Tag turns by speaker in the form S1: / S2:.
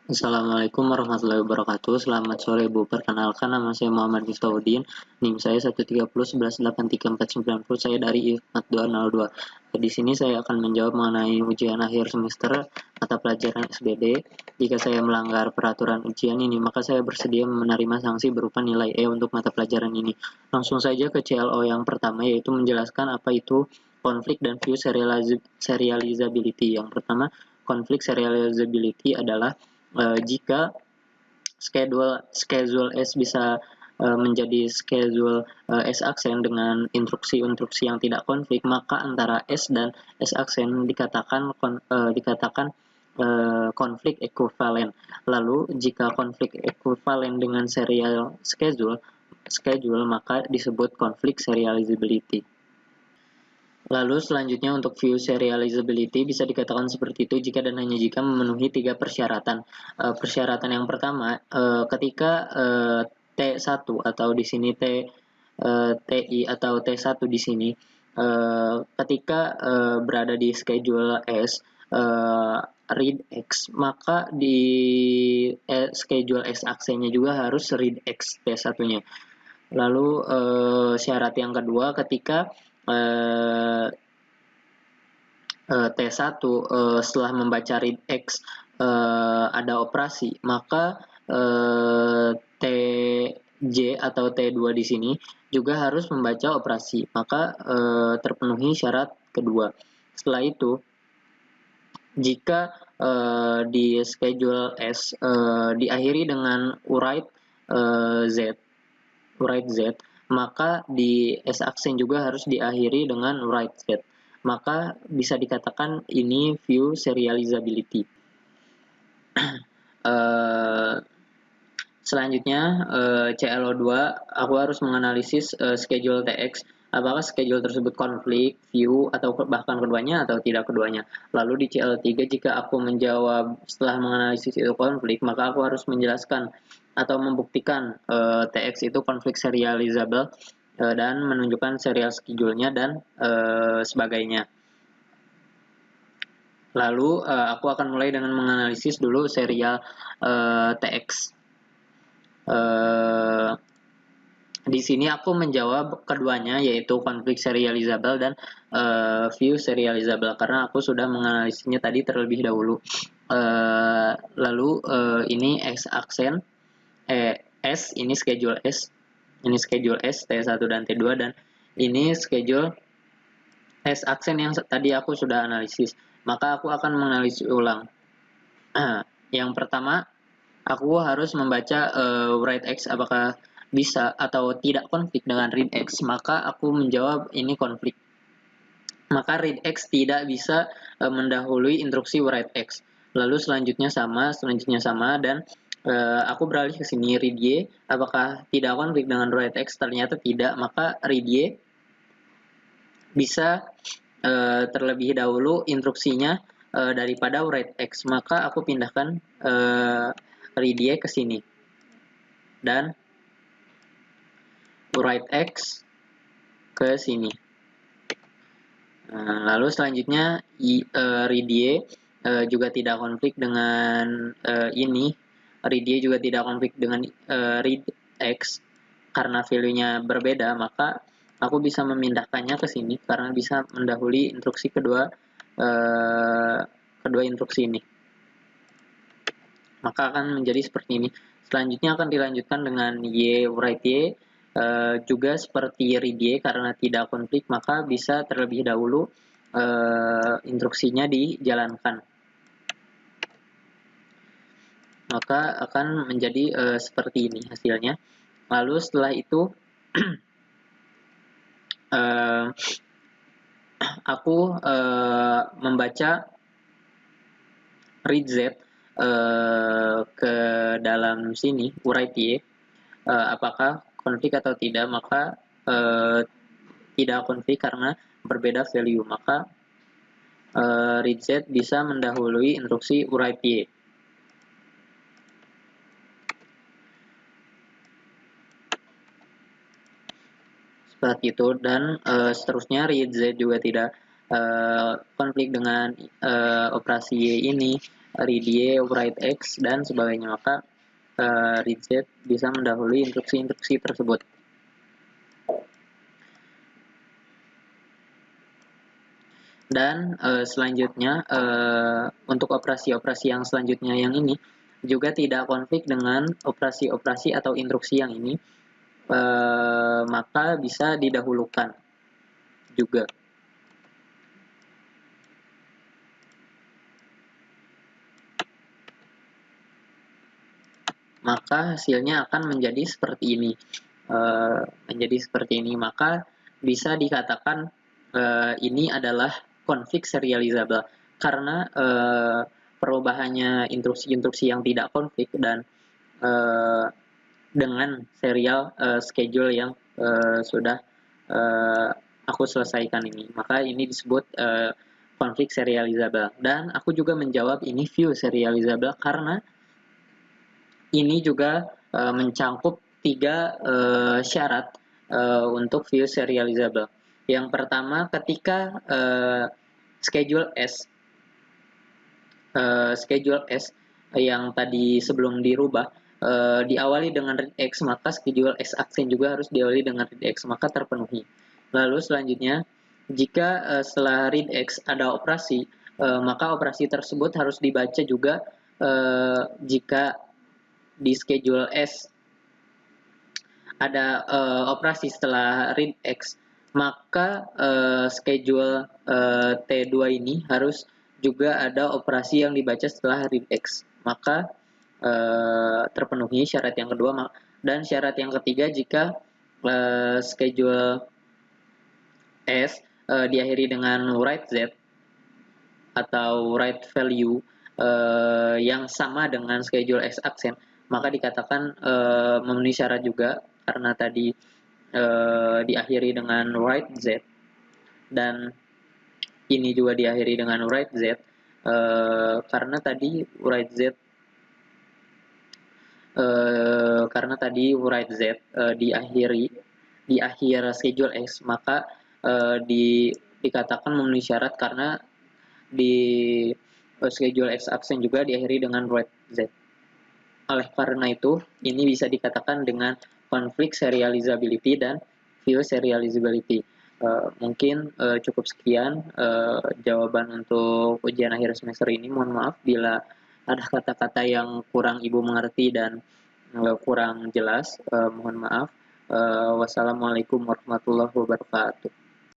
S1: Assalamualaikum warahmatullahi wabarakatuh. Selamat sore Bu. Perkenalkan nama saya Muhammad Miftahudin. NIM saya 130118349. Saya dari IFMAT 202. Di sini saya akan menjawab mengenai ujian akhir semester mata pelajaran SBD. Jika saya melanggar peraturan ujian ini, maka saya bersedia menerima sanksi berupa nilai E untuk mata pelajaran ini. Langsung saja ke CLO yang pertama, yaitu menjelaskan apa itu konflik dan view serializability. Yang pertama, konflik serializability adalah jika schedule S bisa menjadi schedule S aksen dengan instruksi-instruksi yang tidak konflik, maka antara S dan S aksen dikatakan konflik ekuivalen. Lalu jika konflik ekuivalen dengan serial schedule maka disebut konflik serializability. Lalu selanjutnya untuk view serializability bisa dikatakan seperti itu jika dan hanya jika memenuhi 3 persyaratan. Persyaratan yang pertama, ketika T1 atau di sini TI atau T1 di sini, ketika berada di schedule S, read X, maka di schedule S aksennya juga harus read X T1-nya. Lalu syarat yang kedua, ketika T1 setelah membaca read X ada operasi, maka TJ atau T2 di sini juga harus membaca operasi, maka terpenuhi syarat kedua. Setelah itu, jika di schedule S diakhiri dengan write Z, maka di S aksen juga harus diakhiri dengan write Z. Maka bisa dikatakan ini view serializability. Selanjutnya CLO2, aku harus menganalisis schedule TX. Apakah schedule tersebut konflik, view, atau bahkan keduanya atau tidak keduanya. Lalu di CL3, jika aku menjawab setelah menganalisis itu konflik, maka aku harus menjelaskan atau membuktikan TX itu konflik serializable dan menunjukkan serial schedule-nya dan sebagainya. Lalu aku akan mulai dengan menganalisis dulu serial TX. Di sini aku menjawab keduanya, yaitu konflik serializable dan view serializable, karena aku sudah menganalisisnya tadi terlebih dahulu. Lalu ini X aksen S, ini schedule S, T1 dan T2, dan ini schedule S aksen yang tadi aku sudah analisis. Maka aku akan menganalisis ulang. Yang pertama, aku harus membaca write X apakah bisa atau tidak konflik dengan read X. Maka aku menjawab ini konflik. Maka read X tidak bisa mendahului instruksi write X. Lalu selanjutnya sama, dan aku beralih ke sini read Y. Apakah tidak konflik dengan write X? Ternyata tidak. Maka read Y bisa terlebih dahulu instruksinya daripada write X. Maka aku pindahkan read Y ke sini dan write X ke sini. Lalu selanjutnya read Y juga tidak konflik dengan ini. Read Y juga tidak konflik dengan read X karena value-nya berbeda, maka aku bisa memindahkannya ke sini karena bisa mendahului instruksi kedua instruksi ini. Maka akan menjadi seperti ini. Selanjutnya akan dilanjutkan dengan Y write Y juga seperti read Y karena tidak konflik, maka bisa terlebih dahulu instruksinya dijalankan. Maka akan menjadi seperti ini hasilnya. Lalu setelah itu aku membaca read Z ke dalam sini, write Y, apakah konflik atau tidak. Maka tidak konflik karena berbeda value, maka read Z bisa mendahului instruksi write Y. Seperti itu, dan seterusnya read Z juga tidak konflik dengan operasi Y ini. read Y, write X, dan sebagainya. Maka read Z bisa mendahului instruksi-instruksi tersebut. Dan selanjutnya untuk operasi-operasi yang selanjutnya yang ini juga tidak konflik dengan operasi-operasi atau instruksi yang ini, maka bisa didahulukan juga. Maka hasilnya akan menjadi seperti ini. Maka bisa dikatakan ini adalah config serializable karena perubahannya instruksi-instruksi yang tidak config dan dengan serial schedule yang sudah aku selesaikan ini. Maka ini disebut config serializable. Dan aku juga menjawab ini view serializable karena ini juga mencangkup 3 syarat untuk view serializable. Yang pertama, ketika schedule S yang tadi sebelum dirubah diawali dengan read X, maka schedule S aksen juga harus diawali dengan read X, maka terpenuhi. Lalu selanjutnya, jika setelah read X ada operasi, maka operasi tersebut harus dibaca juga jika di schedule S ada operasi setelah read X, maka schedule T2 ini harus juga ada operasi yang dibaca setelah read X, maka terpenuhi syarat yang kedua. Dan syarat yang ketiga, jika schedule S diakhiri dengan write Z atau write value yang sama dengan schedule X aksen, maka dikatakan memenuhi syarat juga karena tadi diakhiri dengan write Z dan ini juga diakhiri dengan write Z karena tadi write Z di akhir schedule X, maka dikatakan memenuhi syarat karena di schedule X aksen juga diakhiri dengan write Z. Oleh karena itu, ini bisa dikatakan dengan conflict serializability dan view serializability. Mungkin cukup sekian jawaban untuk ujian akhir semester ini. Mohon maaf bila ada kata-kata yang kurang Ibu mengerti dan kurang jelas. Mohon maaf. Wassalamualaikum warahmatullahi wabarakatuh.